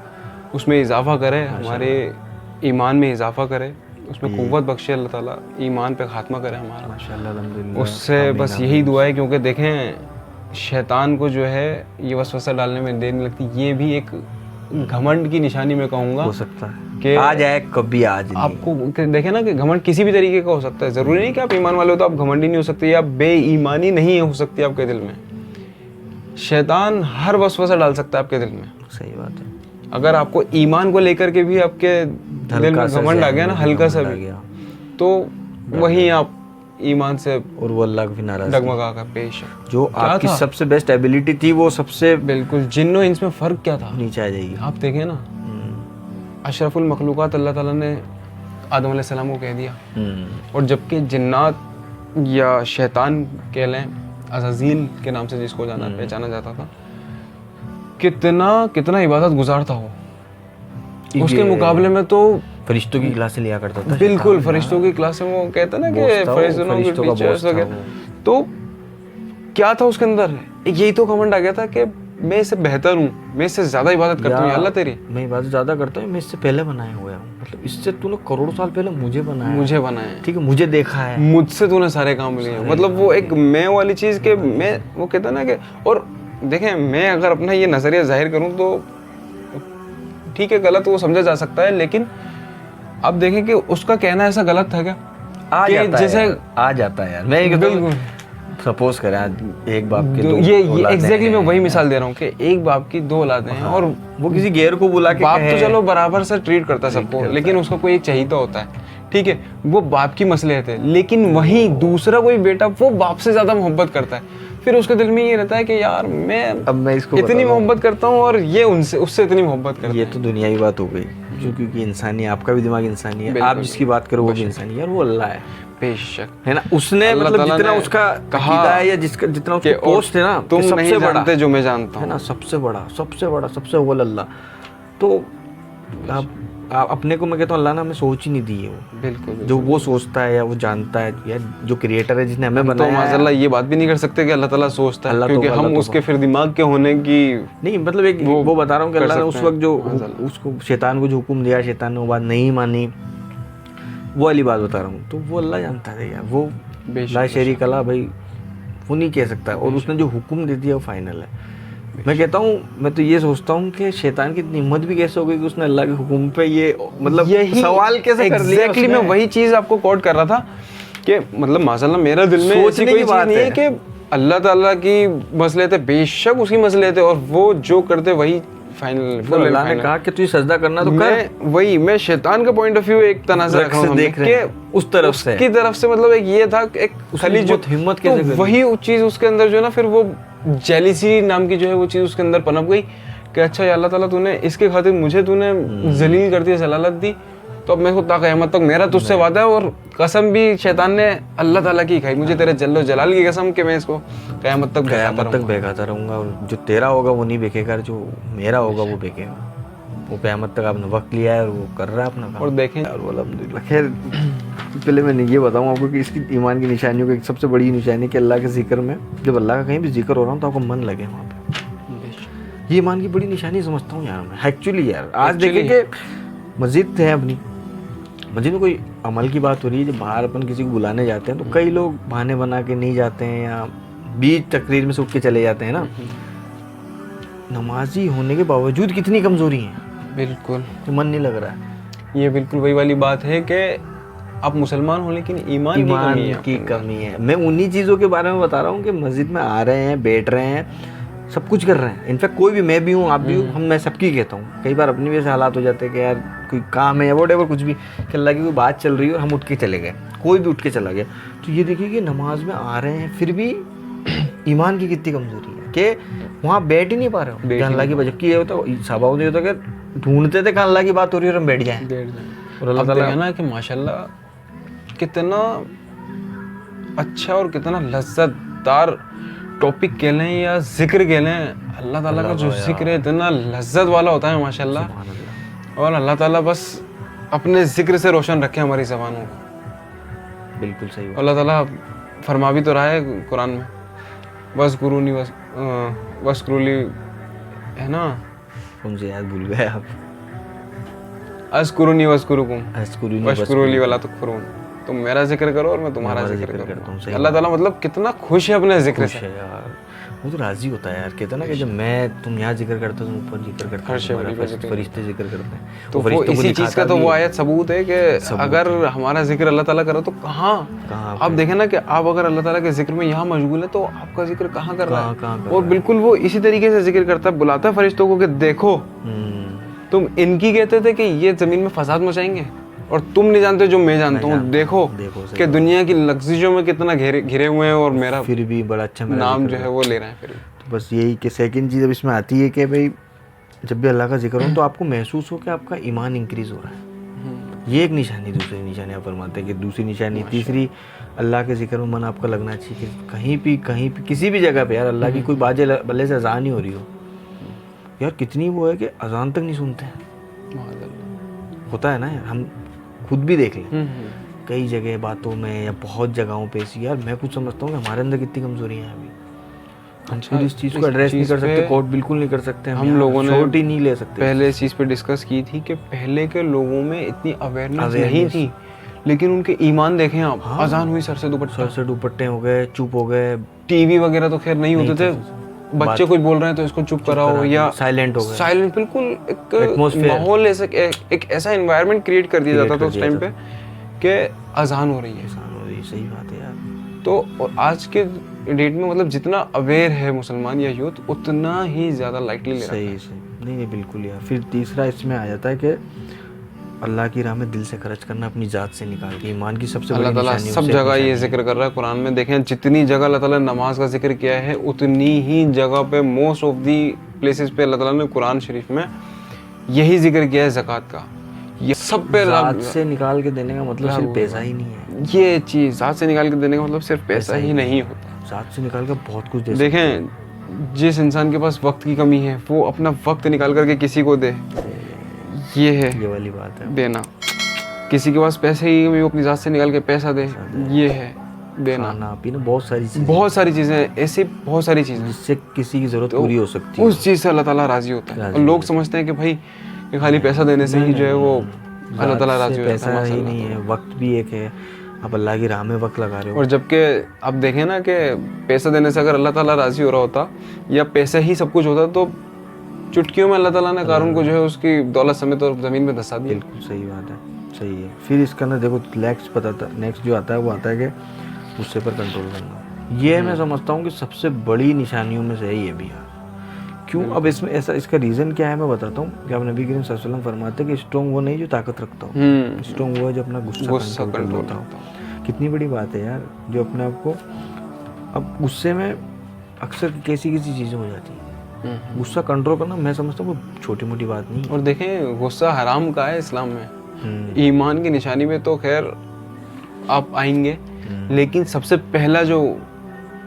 उसमें इजाफा करे, हमारे ईमान में इजाफा करे, उसमें कुव्वत बख्शे अल्लाह ताला, ईमान पे खात्मा करे हमारा माशाल्लाह, अल्हम्दुलिल्लाह। उससे बस यही दुआ है, क्योंकि देखें शैतान को जो है ये वसवसा डालने में देर नहीं लगती। ये भी एक घमंड की निशानी मैं कहूँगा, हो सकता है कि आ जाए कभी, आज नहीं। आपको देखें ना कि घमंड किसी भी तरीके का हो सकता है, ज़रूरी नहीं कि आप ईमान वाले हो तो आप घमंडी नहीं हो सकते, या बेईमानी नहीं हो सकती आपके दिल में। शैतान हर वसवसा डाल सकता है आपके दिल में। सही बात है। अगर आपको ईमान को लेकर के भी आपके दिल में घमंड आ गया ना, हल्का सा भी, तो वहीं आप ईमान से, और वो अल्लाह की नाराज़गी, डगमगा कर पेश। जो आपकी सबसे बेस्ट एबिलिटी थी वो सबसे बिल्कुल, जिन्नो इंस में फ़र्क क्या था, नीचे आ जाएगी। आप देखें ना, अशरफुल मखलूक़ात अल्लाह ताला ने आदम अलैहिस्सलाम को कह दिया, और जबकि जिन्नात या शैतान कह लें, अज़ाज़ील के नाम से जिसको जाना पहचाना जाता था, कितना इबादत गुजार था वो। उसके मुकाबले में तो फरिश्तों की क्लास लिया करता था। बिल्कुल, फरिश्तों की क्लास में, वो कहते ना कि फरिश्तों का टीचर्स वगैरह। तो क्या था उसके अंदर, एक यही तो घमंड आ गया था कि मैं इससे बेहतर हूँ, मैं इससे ज्यादा इबादत करता हूँ, अल्लाह तेरी, मैं इबादत ज्यादा करता हूँ, मैं इससे पहले बनाया हुआ हूँ, मतलब इससे तूने करोड़ों साल पहले मुझे बनाया, ठीक है, मुझे देखा है, मुझसे तूने सारे काम लिए। मतलब वो एक मैं वाली चीज के, मैं वो कहता ना कि, और देखें मैं अगर अपना ये नजरिया जाहिर करूँ तो ठीक है, गलत वो समझा जा सकता है, लेकिन अब देखें कि उसका कहना ऐसा गलत था क्या, आ जाता है यार। मैं बिल्कुल सपोज करें आज एक बाप के दो, ये एग्जैक्टली मैं वही मिसाल दे रहा हूँ कि एक बाप की 2 औलादें हैं, और वो किसी गैर को बुला के, बाप तो चलो बराबर से ट्रीट करता है सबको, लेकिन उसका कोई एक चहीता होता है, ठीक है, वो बाप की मसले थे। लेकिन वहीं दूसरा कोई बेटा वो बाप से ज्यादा मोहब्बत करता है, फिर उसके दिल में ये रहता है कि यार मैं इसको इतनी मोहब्बत करता हूँ और ये उससे इतनी मोहब्बत करता है। ये तो दुनियावी बात हो गई, क्योंकि इंसानी, आपका भी दिमाग इंसानी है, आप जिसकी बात करो वो भी इंसानी है, यार वो अल्लाह है, बेशक, है ना। उसने मतलब जितना उसका कहा है या जितना उसका पोस्ट है ना, तुम नहीं जानते जो मैं जानता हूँ, है ना, सबसे बड़ा सबसे अव्वल अल्लाह। तो आप अपने को, मैं कहता हूँ अल्लाह ने हमें सोच ही नहीं दी है वो, बिल्कुल, जो वो सोचता है या वो जानता है, या जो क्रिएटर है जिसने हमें बनाया, तो माशाल्लाह ये बात भी नहीं कर सकते कि अल्लाह ताला सोचता है, क्योंकि हम उसके फिर दिमाग के होने की नहीं, मतलब एक वो बता रहा हूँ कि अल्लाह ने उस वक्त जो उसको शैतान को जो हुक्म दिया, शैतान ने वो बात नहीं मानी, वो वाली बात बता रहा हूँ। तो वो अल्लाह जानता है यार, वो ला शरीक अल्लाह, भाई वो नहीं कह सकता, और उसने जो हुक्म दे दिया वो फाइनल है। मैं कहता हूँ, मैं तो ये सोचता हूँ कि शैतान की इतनी हिम्मत भी कैसे हो गई कि उसने अल्लाह के हुक्म पे ये, मतलब यही सवाल कैसे कर लिया। एग्जैक्टली मैं वही चीज़ आपको कोट कर रहा था कि मतलब माशाल्लाह मेरा दिल में ऐसी कोई चीज़ नहीं है कि अल्लाह ताला की मसले थे, बेशक उसकी मसले थे, और वो जो करते वही फाइनल। अल्लाह ने कहा कि तुझे सजदा करना तो कर, वही मैं शैतान का पॉइंट ऑफ व्यू एक तनाज़ा रख रहा हूं, देख रहे हैं उस तरफ से, की तरफ से, मतलब एक ये था एक खाली जो हिम्मत कैसे तो वही चीज़ उसके अंदर जो है ना, फिर वो जेलिसी नाम की जो है वो चीज़ उसके अंदर पनप गई कि अच्छा या अल्लाह ताला तूने इसके खातिर मुझे तूने जलील कर दिया, जलालत दी, तो अब मेरे को क़यामत तक मेरा तुझसे वादा है, और कसम भी शैतान ने अल्लाह ताला की खाई, मुझे तेरे जल्लो जलाल की कसम कि मैं इसको क़यामत तक बहकाता रहूँगा, और जो तेरा होगा वो नहीं बेचेगा, जो मेरा होगा वो बेचेगा। वो क़यामत तक आपने वक्त लिया है और वो कर रहा है अपना काम। और देखें अल्हम्दुलिल्लाह। खैर पहले मैंने ये बताऊँ आपको कि इसकी ईमान की निशानियों की एक सबसे बड़ी निशानी कि अल्लाह के जिक्र में, जब अल्लाह का कहीं भी जिक्र हो रहा हो तो आपको मन लगे वहाँ पे। ये ईमान की बड़ी निशानी समझता हूँ यार मैं, एक्चुअली यार। आज देखें कि मस्जिद है अपनी, मस्जिद में कोई अमल की बात हो रही है, जब बाहर अपन किसी को बुलाने जाते हैं तो कई लोग बहाने बना के नहीं जाते हैं, या बीच तकरीर में से उठ के चले जाते हैं ना। नमाजी होने के बावजूद कितनी कमजोरी है, बिल्कुल मन नहीं लग रहा है। ये बिल्कुल वही वाली बात है कि आप मुसलमान हो लेकिन ईमान की कमी है। मैं उन्हीं चीज़ों के बारे में बता रहा हूँ कि मस्जिद में आ रहे हैं, बैठ रहे हैं, सब कुछ कर रहे हैं। इनफैक्ट कोई भी, मैं भी हूँ, आप भी हूँ, मैं सबकी कहता हूँ। कई बार अपनी भी ऐसे हालात हो जाते हैं कि यार कोई काम है या व्हाटएवर कुछ भी, कि अल्लाह की कोई बात चल रही है और हम उठ के चले गए, कोई भी उठ के चला गया। तो ये देखिए कि नमाज में आ रहे हैं फिर भी ईमान की कितनी कमजोरी है कि वहाँ बैठ ही नहीं पा रहे हो। अल्लाह की वजह की ये होता है, सवाब ये होता है कि ढूंढते थे कि अल्लाह की बात हो रही है और हम बैठ जाएं। और अल्लाह ताला है ना कि माशाल्लाह कितना अच्छा और कितना लज्जतदार टॉपिक कह लें या जिक्र कह लें, अल्लाह ताला का जो जिक्र है इतना लज्जत वाला होता है माशाल्लाह। और अल्लाह ताला बस अपने जिक्र से रोशन रखे हमारी ज़बानों को। बिल्कुल सही। अल्लाह ताला फरमा भी तो रहा है कुरान में, वज़कुरूनी वज़कुरूली, है ना, कौन सी याद भूल गए आप? अज़कुरूनी वज़कुरुकुम वज़कुरूली वला तुकफुरून, तुम मेरा जिक्र करो और मैं तुम्हारा जिक्र करता हूँ। अल्लाह ताला मतलब कितना खुश है अपने जिक्र से यार, वो तो राजी होता है यार। कहता ना कि जब मैं तुम यहाँ जिक्र करते हो, तुम ऊपर जिक्र करते हो, फरिश्ते जिक्र करते हैं। तो वो इसी चीज़ का तो वो आयत सबूत है कि अगर हमारा जिक्र अल्लाह ताला करे तो कहाँ आप देखें ना कि आप अगर अल्लाह ताला के जिक्र में यहाँ मशगूल है तो आपका जिक्र कहाँ कर रहा है। और बिल्कुल वो इसी तरीके से जिक्र करता है, बुलाता है फरिश्तों को कि देखो तुम इनकी कहते थे कि ये जमीन में फसाद मचाएंगे और तुम नहीं जानते जो मैं जानता हूँ। देखो कि दुनिया की लग्जिशों में कितना घिरे हुए हैं और मेरा फिर भी बड़ा अच्छा नाम जो है वो ले रहे हैं। फिर तो बस यही कि सेकंड चीज़ अब इसमें आती है कि भाई जब भी अल्लाह का जिक्र हो तो आपको महसूस हो कि आपका ईमान इंक्रीज हो रहा है। ये एक निशानी। दूसरी निशानी आप फरमाते हैं कि दूसरी निशानी, तीसरी, अल्लाह के जिक्र में मन आपका लगना चाहिए कि कहीं भी किसी भी जगह पे यार अल्लाह की कोई बाजे बल्ले से अजान नहीं हो रही हो। यार कितनी वो है कि अजान तक नहीं सुनते हैं। होता है ना यार, हम खुद भी देख लें कई जगह बातों में या बहुत जगहों पे ऐसी, यार मैं कुछ समझता हूँ कि हमारे अंदर कितनी कमजोरियाँ हैं अभी। हम खुद इस चीज़ को एड्रेस नहीं कर सकते, कोट बिल्कुल नहीं कर सकते, हम लोगों ने शॉर्ट ही नहीं ले सकते। पहले इस चीज़ पे डिस्कस की थी कि पहले के लोगों में इतनी अवेयरनेस नहीं थी, लेकिन उनके ईमान देखें आप। अजान हुई, सर से दुपट्टे हो गए, चुप हो गए। टीवी वगैरह तो खैर नहीं होते थे, बच्चे कुछ बोल रहे हैं तो इसको चुप कराओ या साइलेंट हो गए। साइलेंट बिल्कुल एक माहौल, ऐसा एक ऐसा एनवायरनमेंट क्रिएट कर दिया जाता था उस टाइम पे कि अजान हो रही है। सही बात है यार। तो और आज के डेट में मतलब जितना अवेयर है मुसलमान या यूथ उतना ही ज़्यादा लाइटली ले रहा है। सही नहीं बिल्कुल यार। फिर तीसरा इसमें आ जाता है कि अल्लाह की राह में दिल से खर्च करना, अपनी जात से निकाल के। ईमान की सबसे बड़ी निशानी सब जगह ये जिक्र कर रहा है कुरान में। देखें जितनी जगह अल्लाह ताला ने नमाज का जिक्र किया है उतनी ही जगह पे मोस्ट ऑफ दी प्लेसेस पे अल्लाह ताला ने कुरान शरीफ में यही जिक्र किया है ज़कात का। ये सब पे जात से निकाल के देने का मतलब सिर्फ पैसा ही नहीं है। ये चीज़ जात से निकाल के देने का मतलब सिर्फ पैसा ही नहीं होता। जात से निकाल कर बहुत कुछ दे। देखें जिस इंसान के पास वक्त की कमी है वो अपना वक्त निकाल करके किसी को दे, ये वाली बात है देना। किसी के पास पैसे ही वो अपनी जात से निकाल के पैसा दे, ये है देना। खाना पीना, बहुत सारी चीज़ें ऐसी बहुत सारी चीज़ें जिससे किसी की ज़रूरत पूरी हो सकती है। उस चीज़ से अल्लाह ताला राज़ी होता है। और लोग समझते हैं कि भाई ये खाली पैसा देने से ही जो है वो अल्लाह ताला राज़ी होता है। पैसा ही नहीं है, वक्त भी एक है। आप अल्लाह की राह में वक्त लगा रहे हो। और जबकि आप देखें ना कि पैसा देने से अगर अल्लाह ताला राज़ी हो रहा होता या पैसा ही सब कुछ होता तो चुटकियों में अल्लाह ताला ने कारून को जो है उसकी दौलत समेत और ज़मीन में धंसा दिया। बिल्कुल सही बात है, सही है। फिर इसका ना देखो नेक्स्ट जो आता है वो आता है कि गुस्से पर कंट्रोल करना। ये मैं समझता हूँ कि सबसे बड़ी निशानियों में से है ये भी। क्यों? अब इसमें ऐसा, इसका रीज़न क्या है मैं बताता हूँ कि आप नबी करीम सल्लल्लाहु अलैहि वसल्लम फरमाते हैं कि स्ट्रॉन्ग वो नहीं जो ताकत रखता हो, स्ट्रॉन्ग वो है जो अपना गुस्सा कंट्रोल होता हो। कितनी बड़ी बात है यार, जो अपने आप को, अब गुस्से में अक्सर कैसी चीज़ें हो जाती हैं। गुस्सा कंट्रोल करना मैं समझता हूँ वो छोटी मोटी बात नहीं है। और देखें गुस्सा हराम का है इस्लाम में। ईमान की निशानी में तो खैर आप आएंगे, लेकिन सबसे पहला जो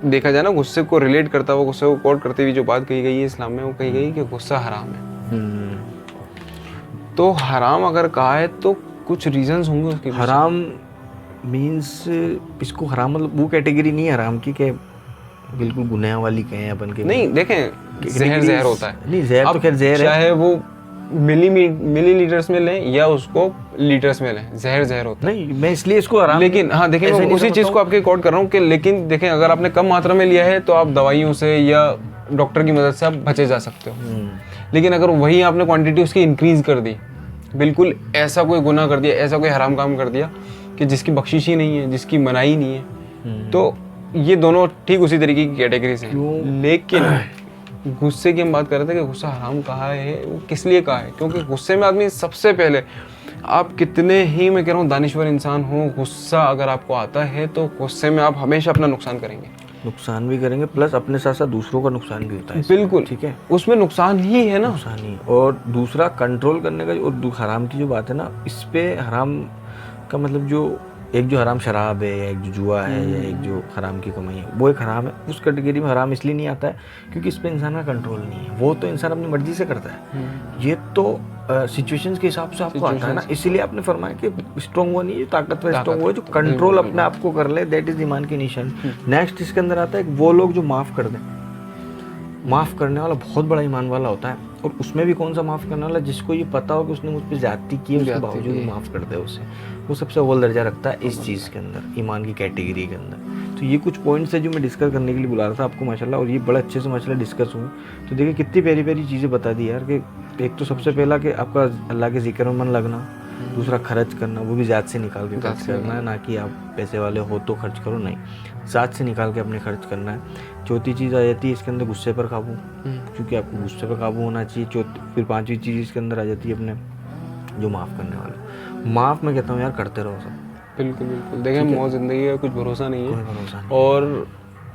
देखा जाए ना गुस्से को रिलेट करता हुआ, गुस्से को कोट करते हुए जो बात कही गई है इस्लाम में, वो कही गई कि गुस्सा हराम है। तो हराम अगर कहा है तो कुछ रीजंस होंगे उसके। हराम मीन्स इसको हराम मतलब वो कैटेगरी नहीं है हराम की कि बिल्कुल गुनाह वाली कहें अपन के। नहीं, देखें जहर होता है। नहीं, जहर तो खैर जहर है, चाहे वो मिलीलीटर्स में लें या उसको लीटर्स में लें, जहर होता है। नहीं, मैं इसलिए इसको आराम, लेकिन हाँ देखें मैं उसी चीज़ को आपके कोट कर रहा हूँ कि लेकिन देखें अगर आपने कम मात्रा में लिया है तो आप दवाइयों से या डॉक्टर की मदद से आप बचे जा सकते हो। लेकिन अगर वही आपने क्वांटिटी उसकी इंक्रीज कर दी, बिल्कुल ऐसा कोई गुनाह कर दिया, ऐसा कोई हराम काम कर दिया कि जिसकी बख्शिश ही नहीं है, जिसकी मनाही नहीं है, तो ये दोनों ठीक उसी तरीके की कैटेगरीज हैं। लेकिन गुस्से की हम बात कर रहे थे कि गुस्सा हराम कहा है, वो किस लिए कहा है? क्योंकि गुस्से में आदमी सबसे पहले, आप कितने ही, मैं कह रहा हूँ, दानिश्वर इंसान हो, गुस्सा अगर आपको आता है तो गुस्से में आप हमेशा अपना नुकसान करेंगे, नुकसान भी करेंगे, प्लस अपने साथ साथ दूसरों का नुकसान भी होता है। बिल्कुल, ठीक है, उसमें नुकसान ही है ना, नुकसान ही। और दूसरा कंट्रोल करने का, और हराम की जो बात है ना, इस पे हराम का मतलब जो एक जो हराम शराब है, या एक जो जुआ है, या एक जो हराम की कमाई है, वो एक हराम है। उस कैटेगरी में हराम इसलिए नहीं आता है क्योंकि इस पे इंसान का कंट्रोल नहीं है, वो तो इंसान अपनी मर्जी से करता है। ये तो सिचुएशंस के हिसाब से आपको आता है ना, इसीलिए आपने फरमाया कि स्ट्रॉन्ग वो नहीं, जो ताकतवर स्ट्रॉन्ग वो है जो कंट्रोल अपने आप को कर ले, दैट इज ईमान की निशानी। नेक्स्ट इसके अंदर आता है वो लोग जो माफ़ कर दें। माफ़ करने वाला बहुत बड़ा ईमान वाला होता है, और उसमें भी कौन सा माफ़ करने वाला, जिसको ये पता हो कि उसने मुझ पर ज्यादती की है, उसके बावजूद माफ़ कर दे उसे, वो सबसे अव्वल दर्जा रखता है इस चीज़ के अंदर, ईमान की कैटेगरी के अंदर। तो ये कुछ पॉइंट्स है जो मैं डिस्कस करने के लिए बुला रहा था आपको माशाल्लाह, और ये बड़ा अच्छे से माशाल्लाह डिस्कस हुए। तो देखिए कितनी प्यारी प्यारी चीज़ें बता दी यार, कि एक तो सबसे पहला कि आपका अल्लाह के जिक्र में मन लगना, दूसरा खर्च करना, वो भी ज़ात से निकाल के खर्च करना है, ना कि आप पैसे वाले हो तो खर्च करो, नहीं, ज़ात से निकाल के अपने खर्च करना है। चौथी चीज़ आ जाती है इसके अंदर गुस्से पर काबू, क्योंकि आपको गुस्से पर काबू होना चाहिए। फिर पांचवी चीज़ इसके अंदर आ जाती है अपने जो माफ़ करने वाला। माफ़ मैं कहता हूँ यार करते रहो सब। बिल्कुल बिल्कुल, देखिए मौत ज़िंदगी का कुछ भरोसा नहीं है, कोई भरोसा नहीं, और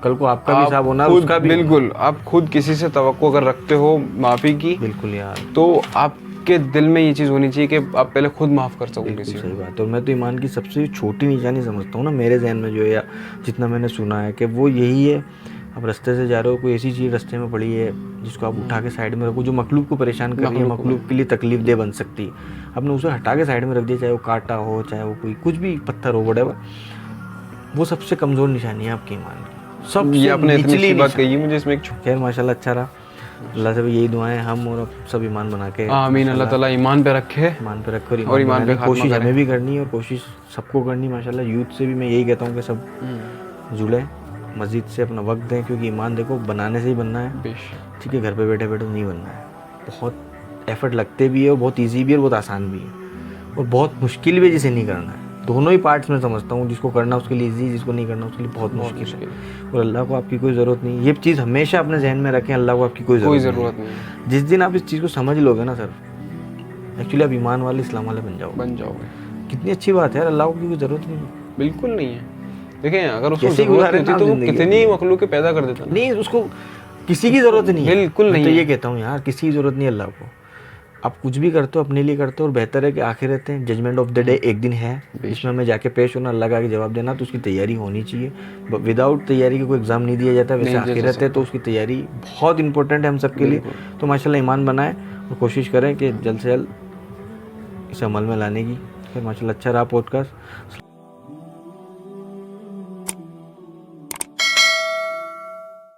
कल को आपका भी हिसाब होना, उसका भी। बिल्कुल, आप खुद किसी से तवक्को अगर रखते हो माफ़ी की, बिल्कुल यार, तो आपके दिल में ये चीज़ होनी चाहिए कि आप पहले खुद माफ़ कर सको किसी को। सही बात है। और मैं तो ईमान की सबसे छोटी निशानी समझता हूँ ना मेरे जहन में जो है, या जितना मैंने सुना है, कि वो यही है, आप रास्ते से जा रहे हो, कोई ऐसी चीज़ रास्ते में पड़ी है जिसको आप उठा के साइड में रखो, जो मखलूक को परेशान कर रही है, मखलूक के लिए तकलीफ दे बन सकती है, आपने उसे हटा के साइड में रख दिया, चाहे वो कांटा हो, चाहे वो कोई कुछ भी पत्थर हो, व्हाटएवर, वो सबसे कमज़ोर निशानी है आपके ईमान की। सब ये आपने इतनी अच्छी बात कही, मुझे इसमें एक खैर माशाल्लाह अच्छा रहा। अल्लाह से भी यही दुआएं हम और सब ईमान बना के, आमीन, अल्लाह ताला ईमान पे रखे, ईमान पे रखे, और ईमान पे कोशिश हमें भी करनी है, और कोशिश सबको करनी माशाल्लाह। यूथ से भी मैं यही कहता हूँ कि सब जुड़े, मस्जिद से अपना वक्त दें, क्योंकि ईमान देखो बनाने से ही बनना है, ठीक है, घर पे बैठे बैठे नहीं बनना है। बहुत एफर्ट लगते भी है, और बहुत ईजी भी है, और बहुत आसान भी है, और बहुत मुश्किल भी जिसे नहीं करना है। दोनों ही पार्ट्स में समझता हूँ, जिसको करना उसके लिए ईजी, जिसको नहीं करना उसके लिए बहुत मुश्किल है। और अल्लाह को आपकी कोई ज़रूरत नहीं, ये चीज़ हमेशा अपने जहन में रखें, अल्लाह को आपकी कोई ज़रूरत नहीं। जिस दिन आप इस चीज़ को समझ लोगे ना सर, एक्चुअली आप ईमान वाले, इस्लाम वाले बन जाओगे। कितनी अच्छी बात है यार, अल्लाह की कोई ज़रूरत नहीं, बिल्कुल नहीं है। देखें, अगर उसको ज़रूरत होती तो वो कितनी मखलूक पैदा कर देता। नहीं, उसको किसी की ज़रूरत नहीं है, बिल्कुल नहीं। तो ये कहता हूँ यार, किसी की ज़रूरत नहीं है अल्लाह को। आप कुछ भी करते हो अपने लिए करते हो, और बेहतर है कि आखिरत है, जजमेंट ऑफ द डे एक दिन है, इसमें हमें जाके पेश होना, अल्लाह का आगे जवाब देना, तो उसकी तैयारी होनी चाहिए। विदाउट तैयारी के कोई एग्ज़ाम नहीं दिया जाता, वैसे आखिरत है तो उसकी तैयारी बहुत इंपॉर्टेंट है हम सब के लिए। तो माशाल्लाह ईमान बनाएं, और कोशिश करें कि जल्द से जल्द इसे अमल में लाने की। फिर माशाल्लाह अच्छा रहा पॉडकास्ट।